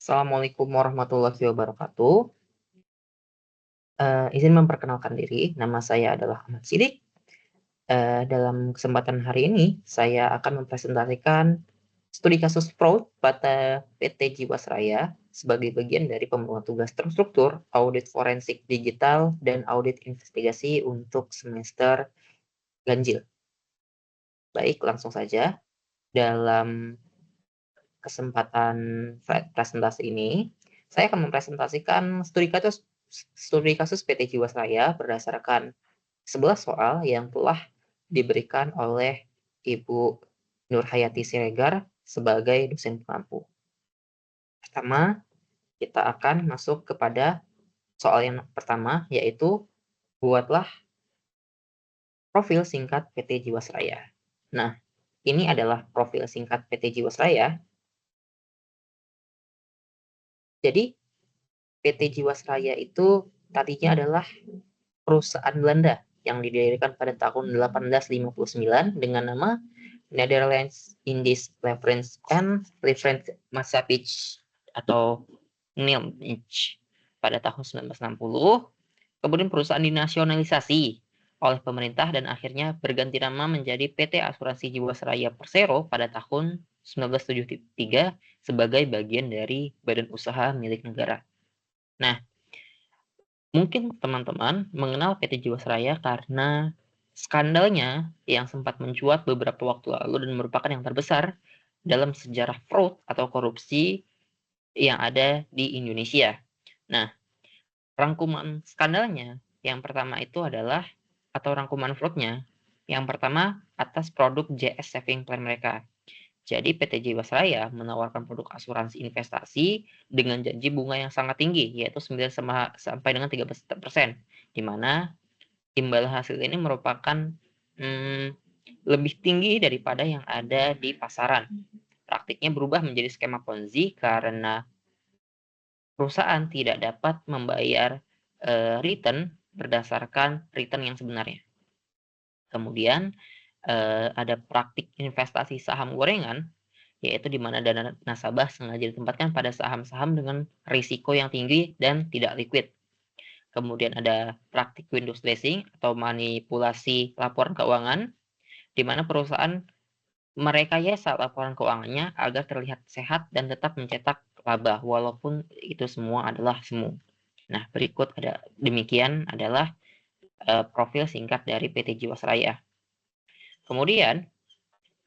Assalamualaikum warahmatullahi wabarakatuh. Izin memperkenalkan diri, nama saya adalah Ahmad Sidik. Dalam kesempatan hari ini, saya akan mempresentasikan studi kasus fraud pada PT Jiwasraya sebagai bagian dari pembuatan tugas terstruktur, audit forensik digital, dan audit investigasi untuk semester ganjil. Baik, langsung saja. Dalam kesempatan presentasi ini, saya akan mempresentasikan studi kasus PT Jiwasraya berdasarkan 11 soal yang telah diberikan oleh Ibu Nurhayati Siregar sebagai dosen pengampu. Pertama, kita akan masuk kepada soal yang pertama, yaitu buatlah profil singkat PT Jiwasraya. Nah, ini adalah profil singkat PT Jiwasraya. Jadi, PT Jiwasraya itu tadinya adalah perusahaan Belanda yang didirikan pada tahun 1859 dengan nama Netherlands Indies Reference and Reference Maatschappij atau NILMIJ pada tahun 1960. Kemudian perusahaan dinasionalisasi oleh pemerintah dan akhirnya berganti nama menjadi PT Asuransi Jiwasraya Persero pada tahun 1973 sebagai bagian dari badan usaha milik negara. Nah, mungkin teman-teman mengenal PT Jiwasraya karena skandalnya yang sempat mencuat beberapa waktu lalu dan merupakan yang terbesar dalam sejarah fraud atau korupsi yang ada di Indonesia. Nah, rangkuman skandalnya yang pertama itu adalah atau rangkuman fraudnya yang pertama atas produk JS Saving Plan mereka. Jadi PT Jiwasraya menawarkan produk asuransi investasi dengan janji bunga yang sangat tinggi, yaitu 9 sampai dengan 13%, di mana imbal hasil ini merupakan lebih tinggi daripada yang ada di pasaran. Praktiknya berubah menjadi skema Ponzi karena perusahaan tidak dapat membayar return berdasarkan return yang sebenarnya. Kemudian ada praktik investasi saham gorengan, yaitu di mana dana nasabah sengaja ditempatkan pada saham-saham dengan risiko yang tinggi dan tidak liquid. Kemudian ada praktik window dressing atau manipulasi laporan keuangan, di mana perusahaan merekayasa laporan keuangannya agar terlihat sehat dan tetap mencetak laba, walaupun itu semua adalah semu. Nah, berikut demikian adalah profil singkat dari PT Jiwasraya. Kemudian,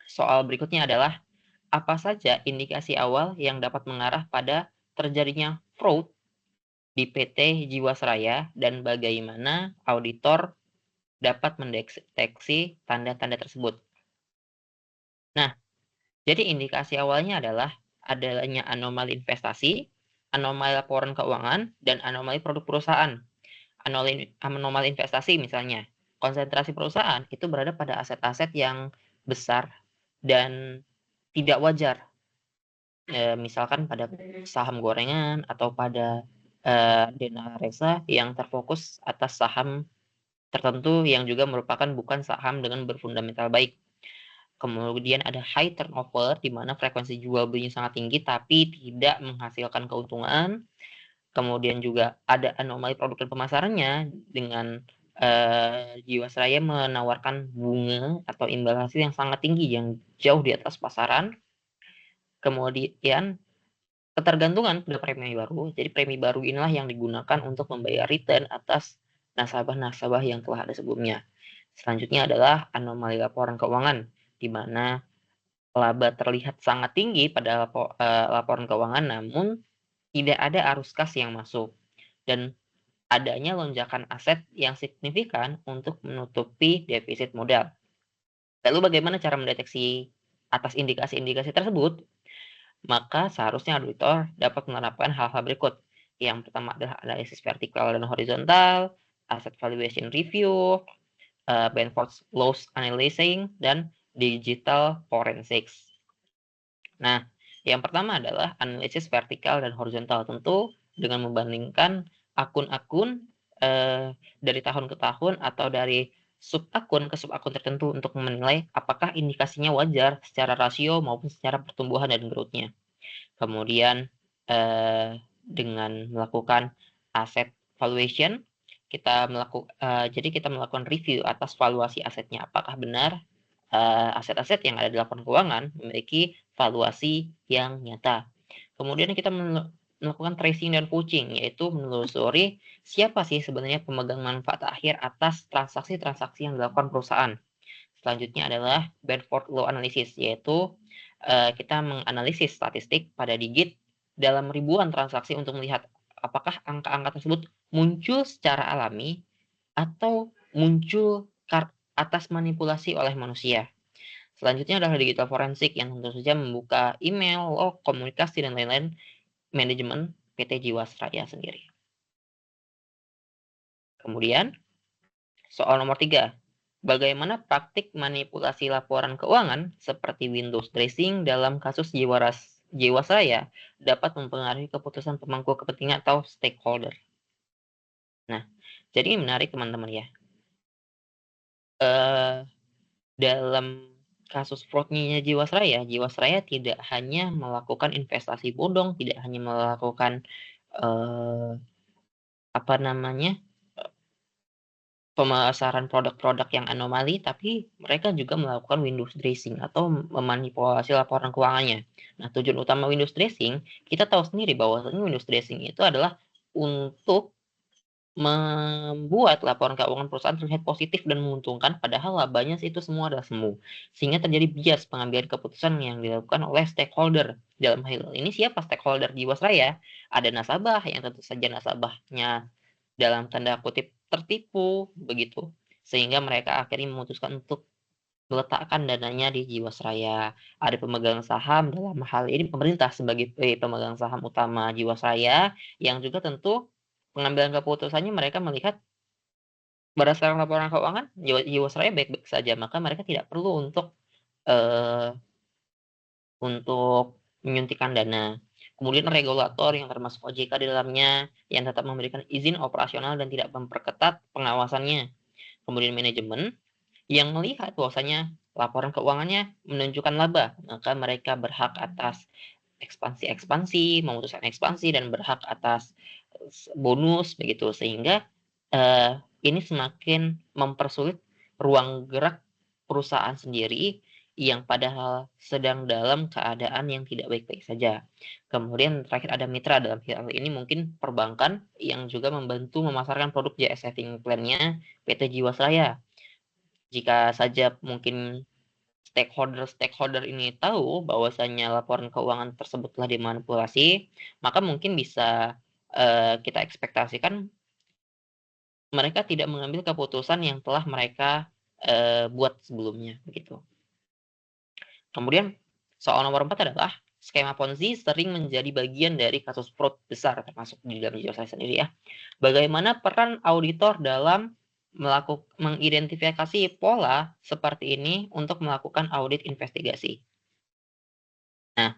soal berikutnya adalah apa saja indikasi awal yang dapat mengarah pada terjadinya fraud di PT Jiwasraya dan bagaimana auditor dapat mendeteksi tanda-tanda tersebut. Nah, jadi indikasi awalnya adalah adanya anomali investasi, anomali laporan keuangan, dan anomali produk perusahaan. Anomali investasi misalnya, konsentrasi perusahaan itu berada pada aset-aset yang besar dan tidak wajar. Misalkan pada saham gorengan atau pada dana reksa yang terfokus atas saham tertentu yang juga merupakan bukan saham dengan berfundamental baik. Kemudian ada high turnover di mana frekuensi jual belinya sangat tinggi tapi tidak menghasilkan keuntungan. Kemudian juga ada anomali produk dan pemasarannya dengan Jiwasraya menawarkan bunga atau imbal hasil yang sangat tinggi yang jauh di atas pasaran. Kemudian ketergantungan pada premi baru. Jadi premi baru inilah yang digunakan untuk membayar return atas nasabah-nasabah yang telah ada sebelumnya. Selanjutnya adalah anomali laporan keuangan, di mana laba terlihat sangat tinggi pada laporan keuangan, namun tidak ada arus kas yang masuk. Dan adanya lonjakan aset yang signifikan untuk menutupi defisit modal. Lalu bagaimana cara mendeteksi atas indikasi-indikasi tersebut? Maka seharusnya auditor dapat menerapkan hal-hal berikut. Yang pertama adalah analisis vertikal dan horizontal, asset valuation review, Benford loss analyzing, dan digital forensics. Nah, yang pertama adalah analisis vertikal dan horizontal. Tentu dengan membandingkan akun-akun dari tahun ke tahun atau dari sub-akun ke sub-akun tertentu untuk menilai apakah indikasinya wajar secara rasio maupun secara pertumbuhan dan growth-nya. Kemudian dengan melakukan asset valuation, jadi kita melakukan review atas valuasi asetnya. Apakah benar aset-aset yang ada di laporan keuangan memiliki valuasi yang nyata. Kemudian kita melakukan tracing dan poaching, yaitu menelusuri siapa sih sebenarnya pemegang manfaat akhir atas transaksi-transaksi yang dilakukan perusahaan. Selanjutnya adalah Bedford Law Analysis, yaitu kita menganalisis statistik pada digit dalam ribuan transaksi untuk melihat apakah angka-angka tersebut muncul secara alami atau muncul atas manipulasi oleh manusia. Selanjutnya adalah digital forensik yang tentu saja membuka email, log, komunikasi, dan lain-lain manajemen PT Jiwasraya sendiri. Kemudian, soal nomor 3. Bagaimana praktik manipulasi laporan keuangan seperti Windows dressing dalam kasus Jiwasraya dapat mempengaruhi keputusan pemangku kepentingan atau stakeholder. Nah, jadi menarik teman-teman ya. Dalam kasus fraudnya Jiwasraya tidak hanya melakukan investasi bodong, tidak hanya melakukan pemasaran produk-produk yang anomali, tapi mereka juga melakukan Windows dressing atau memanipulasi laporan keuangannya. Nah, tujuan utama Windows dressing, kita tahu sendiri bahwa Windows dressing itu adalah untuk membuat laporan keuangan perusahaan terlihat positif dan menguntungkan, padahal labanya itu semua adalah semu. Sehingga terjadi bias pengambilan keputusan yang dilakukan oleh stakeholder. Dalam hal ini siapa stakeholder Jiwasraya? Ada nasabah yang tentu saja nasabahnya dalam tanda kutip tertipu begitu, sehingga mereka akhirnya memutuskan untuk meletakkan dananya di Jiwasraya. Ada pemegang saham, dalam hal ini pemerintah sebagai pemegang saham utama Jiwasraya, yang juga tentu pengambilan keputusannya mereka melihat berdasarkan laporan keuangan Jiwasraya baik-baik saja, maka mereka tidak perlu untuk menyuntikkan dana. Kemudian regulator yang termasuk OJK di dalamnya yang tetap memberikan izin operasional dan tidak memperketat pengawasannya. Kemudian manajemen yang melihat bahwasanya laporan keuangannya menunjukkan laba, maka mereka berhak atas ekspansi, memutuskan ekspansi, dan berhak atas bonus begitu, sehingga ini semakin mempersulit ruang gerak perusahaan sendiri yang padahal sedang dalam keadaan yang tidak baik-baik saja. Kemudian terakhir ada mitra, dalam hal ini mungkin perbankan yang juga membantu memasarkan produk JS Saving Plan-nya PT Jiwasraya. Jika saja mungkin stakeholder ini tahu bahwasanya laporan keuangan tersebut telah dimanipulasi, maka mungkin bisa kita ekspektasikan mereka tidak mengambil keputusan yang telah mereka buat sebelumnya begitu. Kemudian soal nomor 4 adalah skema Ponzi sering menjadi bagian dari kasus fraud besar termasuk di dalam Jiwasraya sendiri ya. Bagaimana peran auditor dalam mengidentifikasi pola seperti ini untuk melakukan audit investigasi? Nah,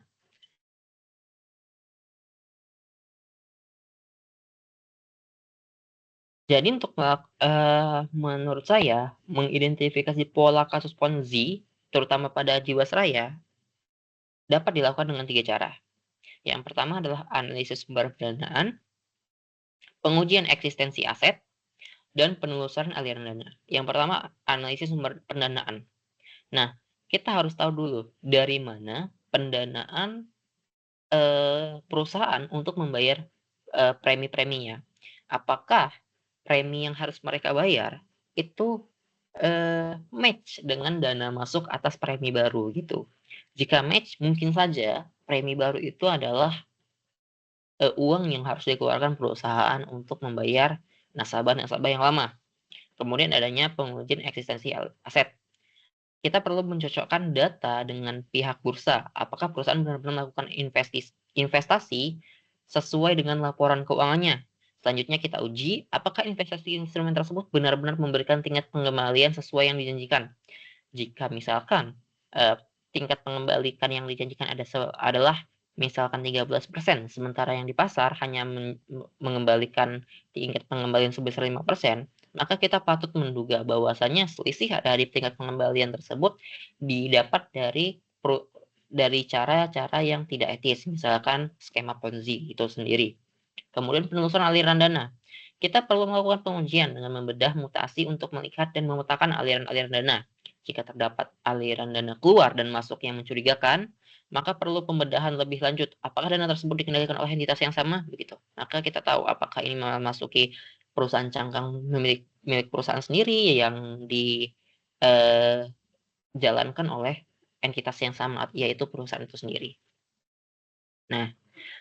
jadi untuk menurut saya mengidentifikasi pola kasus Ponzi terutama pada Jiwasraya dapat dilakukan dengan 3 cara. Yang pertama adalah analisis sumber pendanaan, pengujian eksistensi aset, dan penelusuran aliran dana. Yang pertama, analisis sumber pendanaan. Nah, kita harus tahu dulu dari mana pendanaan perusahaan untuk membayar premi-preminya. Apakah premi yang harus mereka bayar itu match dengan dana masuk atas premi baru gitu. Jika match, mungkin saja premi baru itu adalah uang yang harus dikeluarkan perusahaan untuk membayar nasabah-nasabah yang lama. Kemudian adanya pengujian eksistensi aset. Kita perlu mencocokkan data dengan pihak bursa. Apakah perusahaan benar-benar melakukan investasi sesuai dengan laporan keuangannya. Selanjutnya kita uji apakah investasi instrumen tersebut benar-benar memberikan tingkat pengembalian sesuai yang dijanjikan. Jika misalkan tingkat pengembalian yang dijanjikan adalah misalkan 13%, sementara yang di pasar hanya mengembalikan tingkat pengembalian sebesar 5%, maka kita patut menduga bahwasanya selisih dari tingkat pengembalian tersebut didapat dari cara-cara yang tidak etis, misalkan skema Ponzi itu sendiri. Kemudian penelusuran aliran dana. Kita perlu melakukan pengujian dengan membedah mutasi untuk melihat dan memetakan aliran-aliran dana. Jika terdapat aliran dana keluar dan masuk yang mencurigakan, maka perlu pembedahan lebih lanjut. Apakah dana tersebut dikendalikan oleh entitas yang sama? Begitu. Maka kita tahu apakah ini memasuki perusahaan cangkang milik perusahaan sendiri yang dijalankan oleh entitas yang sama, yaitu perusahaan itu sendiri. Nah,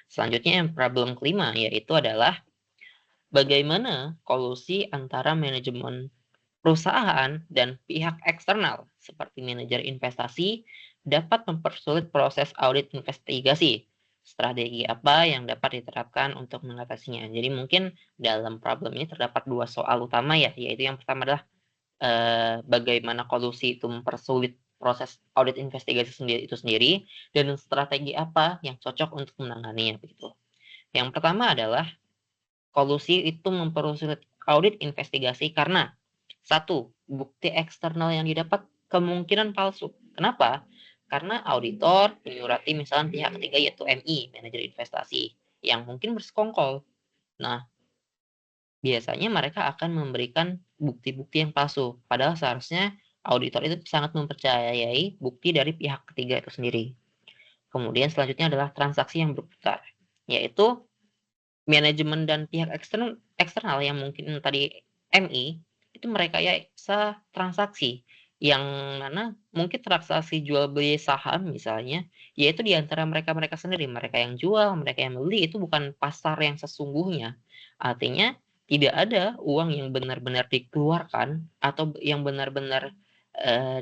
selanjutnya yang problem kelima yaitu adalah bagaimana kolusi antara manajemen perusahaan dan pihak eksternal seperti manajer investasi dapat mempersulit proses audit investigasi. Strategi apa yang dapat diterapkan untuk mengatasinya? Jadi mungkin dalam problem ini terdapat dua soal utama ya, yaitu yang pertama adalah bagaimana kolusi itu mempersulit proses audit investigasi itu sendiri, dan strategi apa yang cocok untuk menanganinya begitu. Yang pertama adalah kolusi itu mempersulit audit investigasi karena satu, bukti eksternal yang didapat kemungkinan palsu. Kenapa? Karena auditor menyurati misalnya pihak ketiga yaitu MI, manajer investasi, yang mungkin bersekongkol. Nah, biasanya mereka akan memberikan bukti-bukti yang palsu. Padahal seharusnya auditor itu sangat mempercayai bukti dari pihak ketiga itu sendiri. Kemudian selanjutnya adalah transaksi yang berputar, yaitu manajemen dan pihak eksternal yang mungkin tadi MI, itu merekayasa transaksi, yang mana mungkin transaksi jual beli saham misalnya, yaitu di antara mereka-mereka sendiri, mereka yang jual, mereka yang beli, itu bukan pasar yang sesungguhnya. Artinya tidak ada uang yang benar-benar dikeluarkan atau yang benar-benar,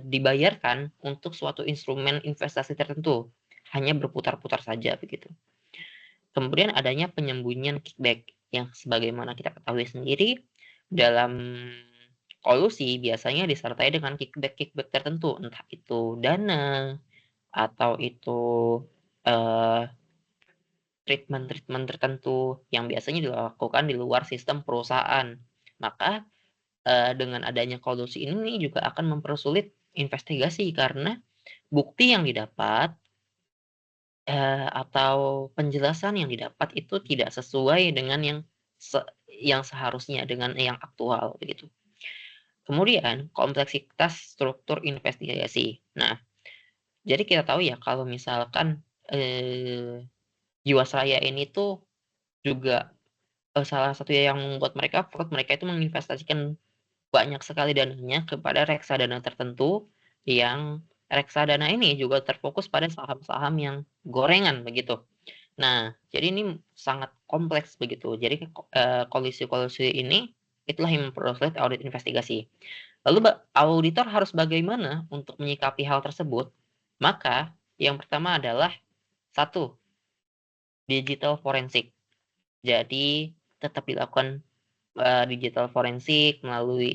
dibayarkan untuk suatu instrumen investasi tertentu, hanya berputar-putar saja begitu. Kemudian adanya penyembunyian kickback yang sebagaimana kita ketahui sendiri dalam kolusi biasanya disertai dengan kickback-kickback tertentu, entah itu dana atau itu, eee, treatment-treatment tertentu yang biasanya dilakukan di luar sistem perusahaan. Maka, dengan adanya kolusi ini juga akan mempersulit investigasi karena bukti yang didapat atau penjelasan yang didapat itu tidak sesuai dengan yang seharusnya, dengan yang aktual, begitu. Kemudian kompleksitas struktur investigasi. Nah, jadi kita tahu ya kalau misalkan, Jiwasraya ini tuh juga, salah satu yang membuat mereka mereka itu menginvestasikan banyak sekali dananya kepada reksadana tertentu, yang reksadana ini juga terfokus pada saham-saham yang gorengan, begitu. Nah, jadi ini sangat kompleks begitu. Jadi, kolusi-kolusi ini itulah yang mempersulit audit investigasi. Lalu auditor harus bagaimana untuk menyikapi hal tersebut? Maka yang pertama adalah satu, digital forensik. Jadi tetap dilakukan, digital forensik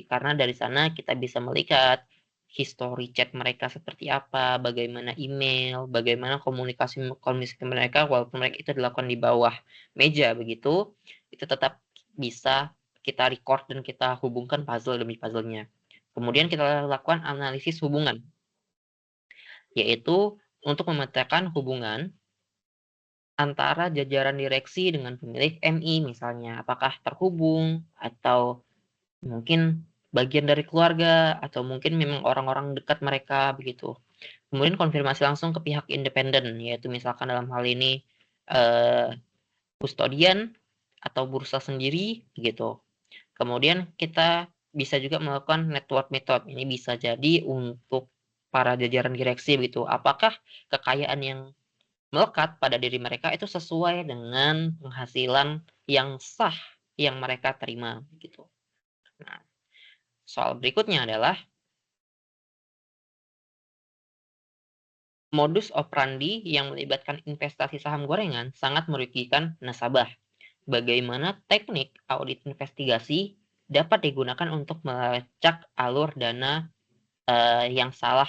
karena dari sana kita bisa melihat history chat mereka seperti apa, bagaimana email, bagaimana komunikasi komunikasi mereka walaupun mereka itu dilakukan di bawah meja begitu, itu tetap bisa kita record dan kita hubungkan puzzle demi puzzle-nya. Kemudian kita lakukan analisis hubungan, yaitu untuk memetakan hubungan antara jajaran direksi dengan pemilik MI misalnya, apakah terhubung atau mungkin bagian dari keluarga atau mungkin memang orang-orang dekat mereka begitu. Kemudian konfirmasi langsung ke pihak independen, yaitu misalkan dalam hal ini, eee, kustodian atau bursa sendiri gitu. Kemudian kita bisa juga melakukan network method, ini bisa jadi untuk para jajaran direksi begitu. Apakah kekayaan yang melekat pada diri mereka itu sesuai dengan penghasilan yang sah yang mereka terima gitu. Nah, soal berikutnya adalah modus operandi yang melibatkan investasi saham gorengan sangat merugikan nasabah. Bagaimana teknik audit investigasi dapat digunakan untuk melacak alur dana, yang salah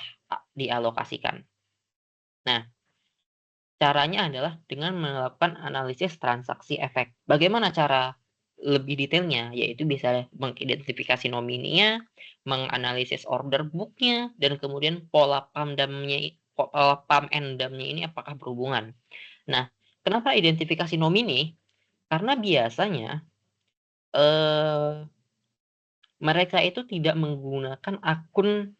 dialokasikan. Nah, caranya adalah dengan melakukan analisis transaksi efek. Bagaimana cara lebih detailnya? Yaitu bisa mengidentifikasi nomininya, menganalisis order book-nya, dan kemudian pam endamnya ini apakah berhubungan. Nah, kenapa identifikasi nomini? Karena biasanya, mereka itu tidak menggunakan akun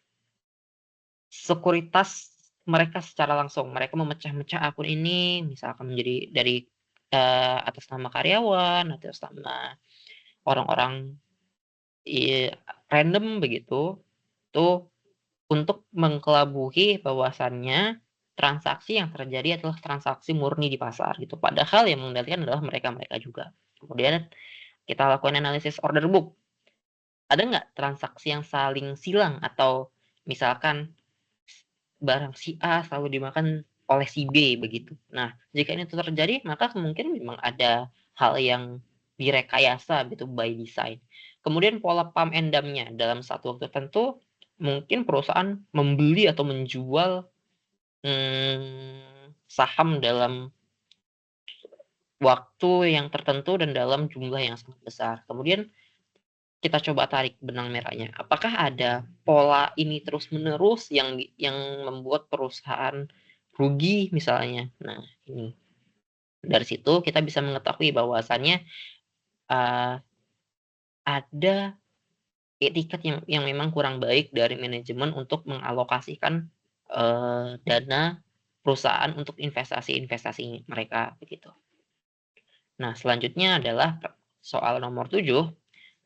sekuritas mereka secara langsung. Mereka memecah-mecah akun ini misalkan menjadi dari, atas nama karyawan, atas nama orang-orang, eee, random begitu, tuh untuk mengkelabuhi bahwasannya transaksi yang terjadi adalah transaksi murni di pasar gitu, padahal yang mengendalikan adalah mereka-mereka juga. Kemudian kita lakukan analisis order book, ada nggak transaksi yang saling silang atau misalkan barang si A selalu dimakan oleh si B begitu. Nah, jika ini terjadi maka kemungkinan memang ada hal yang direkayasa gitu by design. Kemudian pola pump and dump-nya dalam satu waktu tertentu mungkin perusahaan membeli atau menjual, saham dalam waktu yang tertentu dan dalam jumlah yang sangat besar. Kemudian kita coba tarik benang merahnya. Apakah ada pola ini terus-menerus yang membuat perusahaan rugi misalnya? Nah, ini. Dari situ kita bisa mengetahui bahwasannya, eee, ada etikat yang memang kurang baik dari manajemen untuk mengalokasikan, dana perusahaan untuk investasi-investasi mereka, begitu. Nah, selanjutnya adalah soal nomor 7.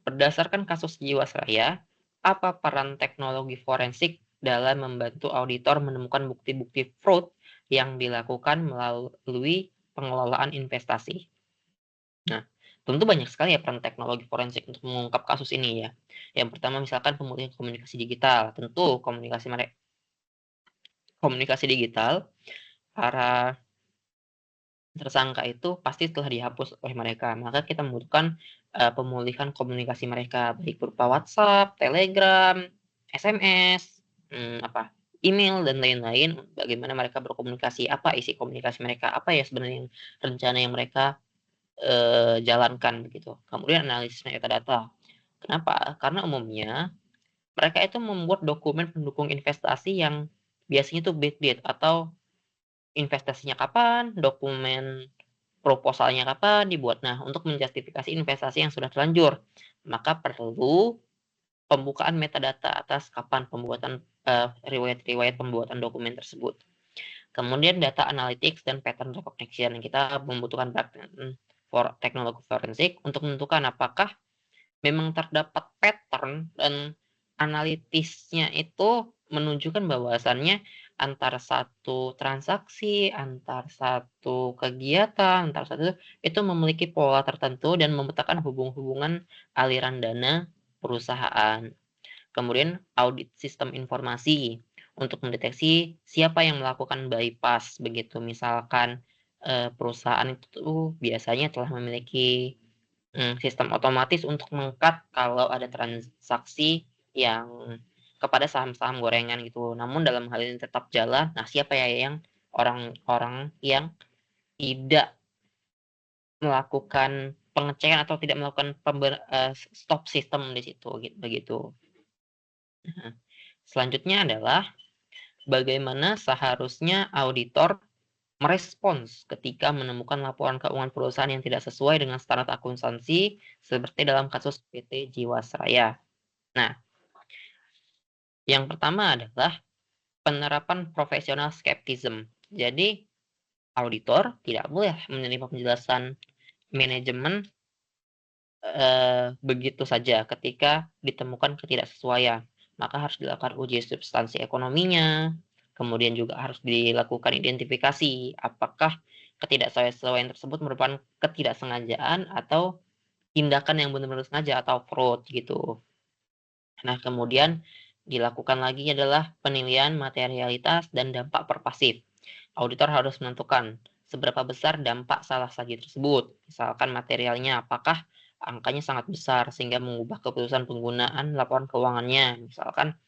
Berdasarkan kasus Jiwasraya, apa peran teknologi forensik dalam membantu auditor menemukan bukti-bukti fraud yang dilakukan melalui pengelolaan investasi? Nah, tentu banyak sekali ya peran teknologi forensik untuk mengungkap kasus ini ya. Yang pertama misalkan pemulihan komunikasi digital, tentu komunikasi digital, para tersangka itu pasti telah dihapus oleh mereka, maka kita membutuhkan, pemulihan komunikasi mereka, baik berupa WhatsApp, Telegram, SMS, email dan lain-lain, bagaimana mereka berkomunikasi, apa isi komunikasi mereka, apa ya sebenarnya rencana yang mereka, jalankan begitu. Kemudian analisis metadata. Kenapa? Karena umumnya mereka itu membuat dokumen pendukung investasi yang biasanya itu backdate atau investasinya kapan, dokumen proposalnya kapan dibuat. Nah, untuk menjustifikasi investasi yang sudah terlanjur, maka perlu pembukaan metadata atas kapan pembuatan, riwayat-riwayat pembuatan dokumen tersebut. Kemudian data analytics dan pattern recognition. Kita membutuhkan teknologi forensik untuk menentukan apakah memang terdapat pattern dan analitisnya itu menunjukkan bahwasannya antara satu transaksi, antar satu kegiatan, antar satu itu memiliki pola tertentu dan memetakan hubungan aliran dana perusahaan. Kemudian audit sistem informasi untuk mendeteksi siapa yang melakukan bypass begitu. Misalkan, perusahaan itu biasanya telah memiliki sistem otomatis untuk meng-cut kalau ada transaksi yang kepada saham-saham gorengan gitu. Namun dalam hal ini tetap jalan, nah siapa ya yang orang-orang yang tidak melakukan pengecekan atau tidak melakukan stop system di situ begitu. Nah, selanjutnya adalah bagaimana seharusnya auditor merespons ketika menemukan laporan keuangan perusahaan yang tidak sesuai dengan standar akuntansi seperti dalam kasus PT Jiwasraya. Nah, yang pertama adalah penerapan profesional skeptism. Jadi, auditor tidak boleh menerima penjelasan manajemen, begitu saja ketika ditemukan ketidaksesuaian. Maka harus dilakukan uji substansi ekonominya, kemudian juga harus dilakukan identifikasi apakah ketidaksesuaian tersebut merupakan ketidaksengajaan atau tindakan yang benar-benar sengaja atau fraud gitu. Nah, kemudian dilakukan lagi adalah penilaian materialitas dan dampak pervasif. Auditor harus menentukan seberapa besar dampak salah saji tersebut. Misalkan materialnya apakah angkanya sangat besar sehingga mengubah keputusan penggunaan laporan keuangannya. Misalkan,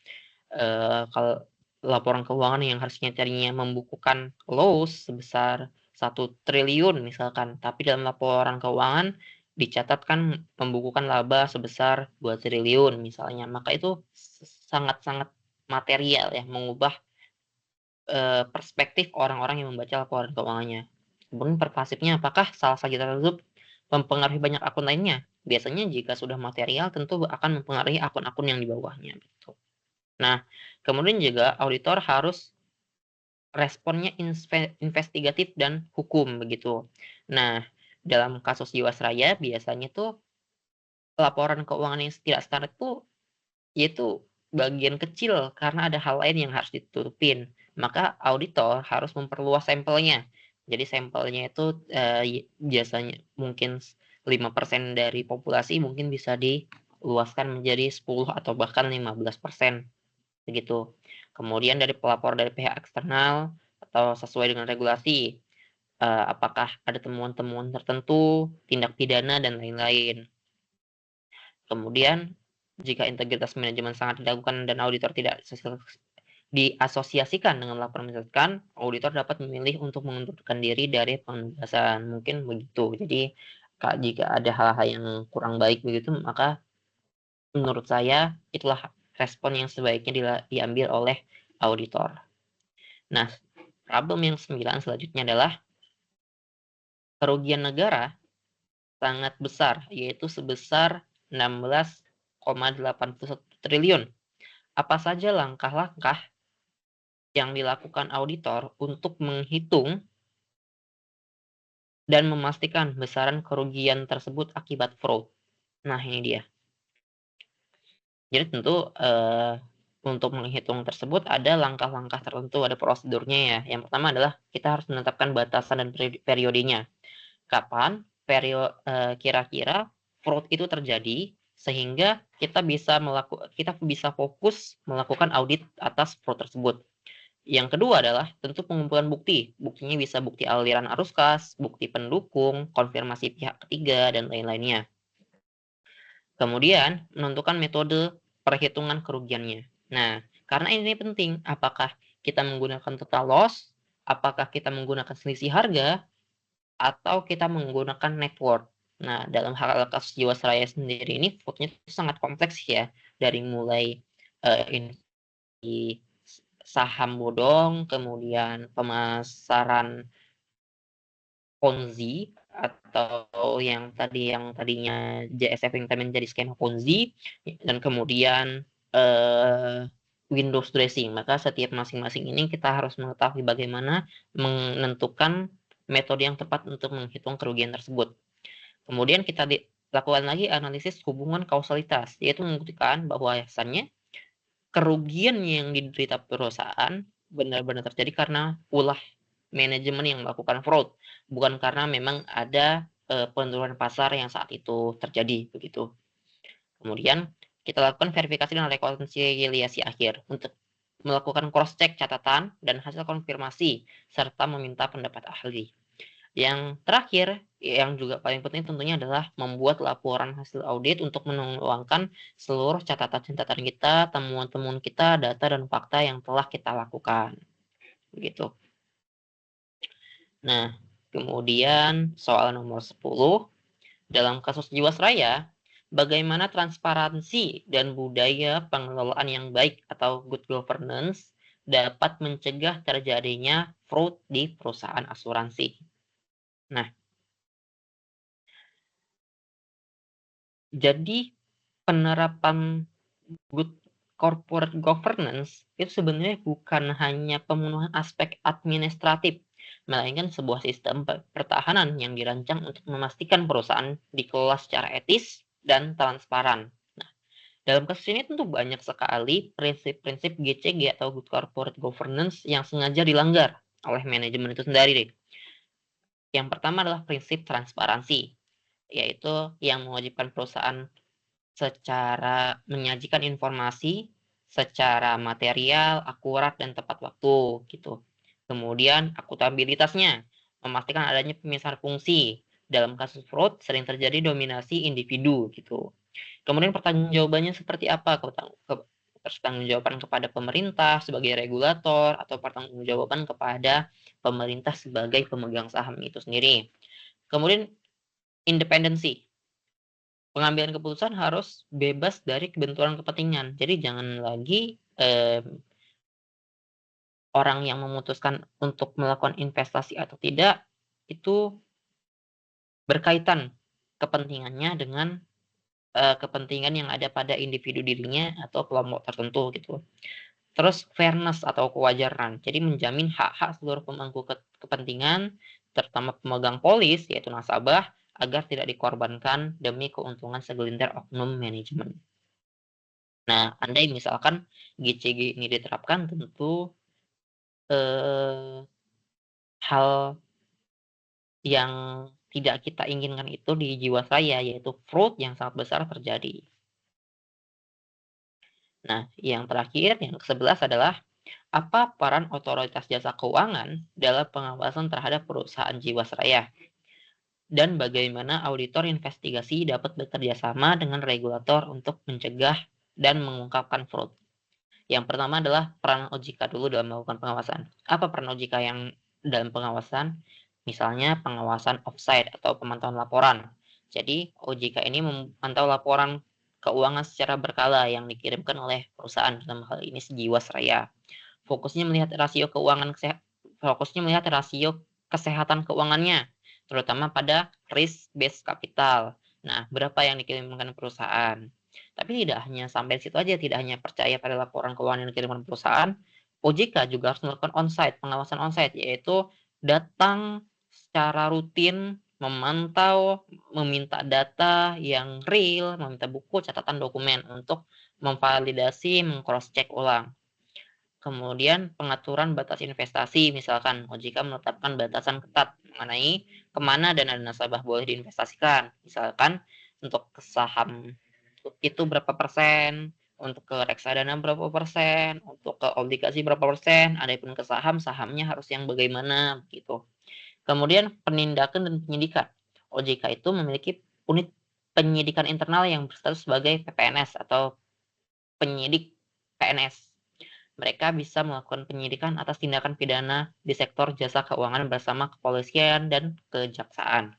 kalau laporan keuangan yang harusnya tadinya membukukan loss sebesar 1 triliun misalkan, tapi dalam laporan keuangan dicatatkan membukukan laba sebesar 2 triliun misalnya, maka itu sangat-sangat material ya, mengubah perspektif orang-orang yang membaca laporan keuangannya. Kemudian pasifnya, apakah salah satu tersebut mempengaruhi banyak akun lainnya? Biasanya jika sudah material tentu akan mempengaruhi akun-akun yang di bawahnya gitu. Nah, kemudian juga auditor harus responnya investigatif dan hukum begitu. Nah, dalam kasus Jiwasraya biasanya tuh laporan keuangan yang tidak standar itu yaitu bagian kecil karena ada hal lain yang harus ditutupin. Maka auditor harus memperluas sampelnya. Jadi sampelnya itu biasanya mungkin 5% dari populasi mungkin bisa diluaskan menjadi 10 atau bahkan 15% begitu. Kemudian dari pelapor dari pihak eksternal atau sesuai dengan regulasi, apakah ada temuan-temuan tertentu, tindak pidana dan lain-lain. Kemudian jika integritas manajemen sangat dilakukan dan auditor tidak diasosiasikan dengan laporan menyesatkan, auditor dapat memilih untuk mengundurkan diri dari penugasan, mungkin begitu. Jadi jika ada hal-hal yang kurang baik begitu, maka menurut saya itulah respon yang sebaiknya diambil oleh auditor. Nah, problem yang 9 selanjutnya adalah kerugian negara sangat besar, yaitu sebesar 16,81 triliun. Apa saja langkah-langkah yang dilakukan auditor untuk menghitung dan memastikan besaran kerugian tersebut akibat fraud? Nah, ini dia. Jadi tentu untuk menghitung tersebut ada langkah-langkah tertentu, ada prosedurnya ya. Yang pertama adalah kita harus menetapkan batasan dan periodenya. Kapan kira-kira fraud itu terjadi sehingga kita bisa fokus melakukan audit atas fraud tersebut. Yang kedua adalah tentu pengumpulan bukti. Buktinya bisa bukti aliran arus kas, bukti pendukung, konfirmasi pihak ketiga, dan lain-lainnya. Kemudian menentukan metode perhitungan kerugiannya. Nah, karena ini penting, apakah kita menggunakan total loss, apakah kita menggunakan selisih harga, atau kita menggunakan net worth. Nah, dalam hal kasus Jiwasraya sendiri ini fraud-nya itu sangat kompleks ya, dari mulai saham bodong, kemudian pemasaran Ponzi atau yang tadinya JSF yang menjadi skema Ponzi, dan kemudian windows dressing. Maka setiap masing-masing ini kita harus mengetahui bagaimana menentukan metode yang tepat untuk menghitung kerugian tersebut. Kemudian kita lakukan lagi analisis hubungan kausalitas, yaitu membuktikan bahwa asalnya kerugian yang diderita perusahaan benar-benar terjadi karena ulah manajemen yang melakukan fraud, bukan karena memang ada penurunan pasar yang saat itu terjadi begitu. Kemudian kita lakukan verifikasi dan rekonsiliasi akhir untuk melakukan cross check catatan dan hasil konfirmasi serta meminta pendapat ahli. Yang terakhir, yang juga paling penting tentunya adalah membuat laporan hasil audit untuk menuangkan seluruh catatan-catatan kita, temuan-temuan kita, data dan fakta yang telah kita lakukan. Begitu. Nah, kemudian soal nomor 10, dalam kasus Jiwasraya, bagaimana transparansi dan budaya pengelolaan yang baik atau good governance dapat mencegah terjadinya fraud di perusahaan asuransi. Nah, jadi penerapan good corporate governance itu sebenarnya bukan hanya pemenuhan aspek administratif, melainkan sebuah sistem pertahanan yang dirancang untuk memastikan perusahaan dikelola secara etis dan transparan. Nah, dalam kasus ini tentu banyak sekali prinsip-prinsip GCG atau good corporate governance yang sengaja dilanggar oleh manajemen itu sendiri. Yang pertama adalah prinsip transparansi, yaitu yang mewajibkan perusahaan secara menyajikan informasi secara material, akurat, dan tepat waktu, gitu. Kemudian akuntabilitasnya, memastikan adanya pemisahan fungsi. Dalam kasus fraud sering terjadi dominasi individu, gitu. Kemudian pertanggungjawabannya seperti apa? Pertanggungjawaban kepada pemerintah sebagai regulator atau pertanggungjawaban kepada pemerintah sebagai pemegang saham itu sendiri. Kemudian independensi. Pengambilan keputusan harus bebas dari kebenturan kepentingan. Jadi jangan lagi orang yang memutuskan untuk melakukan investasi atau tidak, itu berkaitan kepentingannya dengan, kepentingan yang ada pada individu dirinya atau kelompok tertentu gitu. Terus fairness atau kewajaran, jadi menjamin hak-hak seluruh pemangku kepentingan, terutama pemegang polis yaitu nasabah, agar tidak dikorbankan demi keuntungan segelintir oknum manajemen. Nah, andai misalkan GCG ini diterapkan tentu, eee, hal yang tidak kita inginkan itu di Jiwasraya, yaitu fraud yang sangat besar terjadi. Nah, yang terakhir, yang ke-11 adalah apa peran otoritas jasa keuangan dalam pengawasan terhadap perusahaan Jiwasraya? Dan bagaimana auditor investigasi dapat bekerja sama dengan regulator untuk mencegah dan mengungkapkan fraud? Yang pertama adalah peran OJK dulu dalam melakukan pengawasan. Apa peran OJK yang dalam pengawasan? Misalnya pengawasan offsite atau pemantauan laporan. Jadi OJK ini memantau laporan keuangan secara berkala yang dikirimkan oleh perusahaan, dalam hal ini Jiwasraya. Fokusnya melihat rasio kesehatan keuangannya, terutama pada risk based capital. Nah, berapa yang dikirimkan perusahaan. Tapi tidak hanya sampai situ aja, tidak hanya percaya pada laporan keuangan yang dikirimkan perusahaan, OJK juga harus melakukan onsite, pengawasan onsite, yaitu datang secara rutin, memantau, meminta data yang real, meminta buku, catatan, dokumen untuk memvalidasi, meng-cross check ulang. Kemudian pengaturan batas investasi, misalkan OJK menetapkan batasan ketat mengenai kemana dana nasabah boleh diinvestasikan. Misalkan untuk ke saham itu berapa persen, untuk ke reksadana berapa persen, untuk ke obligasi berapa persen, adapun ke saham, sahamnya harus yang bagaimana, gitu. Kemudian penindakan dan penyidikan. OJK itu memiliki unit penyidikan internal yang berstatus sebagai PPNS atau penyidik PNS. Mereka bisa melakukan penyidikan atas tindakan pidana di sektor jasa keuangan bersama kepolisian dan kejaksaan.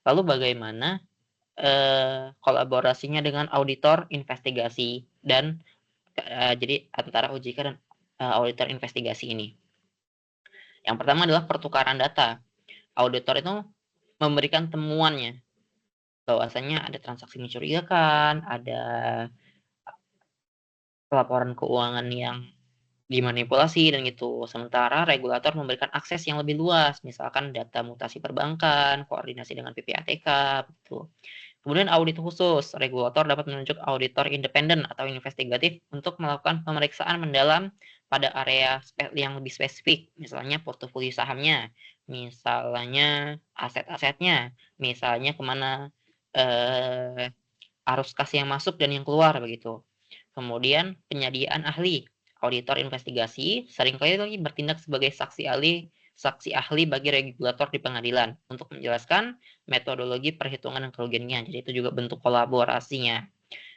Lalu bagaimana kolaborasinya dengan auditor investigasi dan jadi antara OJK dan auditor investigasi ini. Yang pertama adalah pertukaran data. Auditor itu memberikan temuannya bahwasanya ada transaksi mencurigakan, ada laporan keuangan yang dimanipulasi dan gitu. Sementara regulator memberikan akses yang lebih luas, misalkan data mutasi perbankan, koordinasi dengan PPATK, begitu. Kemudian audit khusus, regulator dapat menunjuk auditor independen atau investigatif untuk melakukan pemeriksaan mendalam pada area yang lebih spesifik, misalnya portofolio sahamnya, misalnya aset-asetnya, misalnya kemana arus kas yang masuk dan yang keluar begitu. Kemudian penyediaan ahli, auditor investigasi seringkali bertindak sebagai saksi ahli bagi regulator di pengadilan untuk menjelaskan metodologi perhitungan dan kerugiannya. Jadi itu juga bentuk kolaborasinya.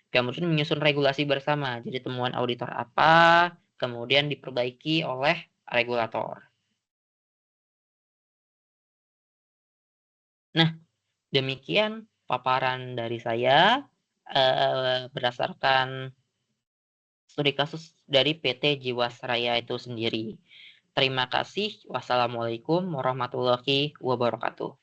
Kemudian menyusun regulasi bersama. Jadi temuan auditor apa, kemudian diperbaiki oleh regulator. Nah, demikian paparan dari saya berdasarkan studi kasus dari PT Jiwasraya itu sendiri. Terima kasih. Wassalamualaikum warahmatullahi wabarakatuh.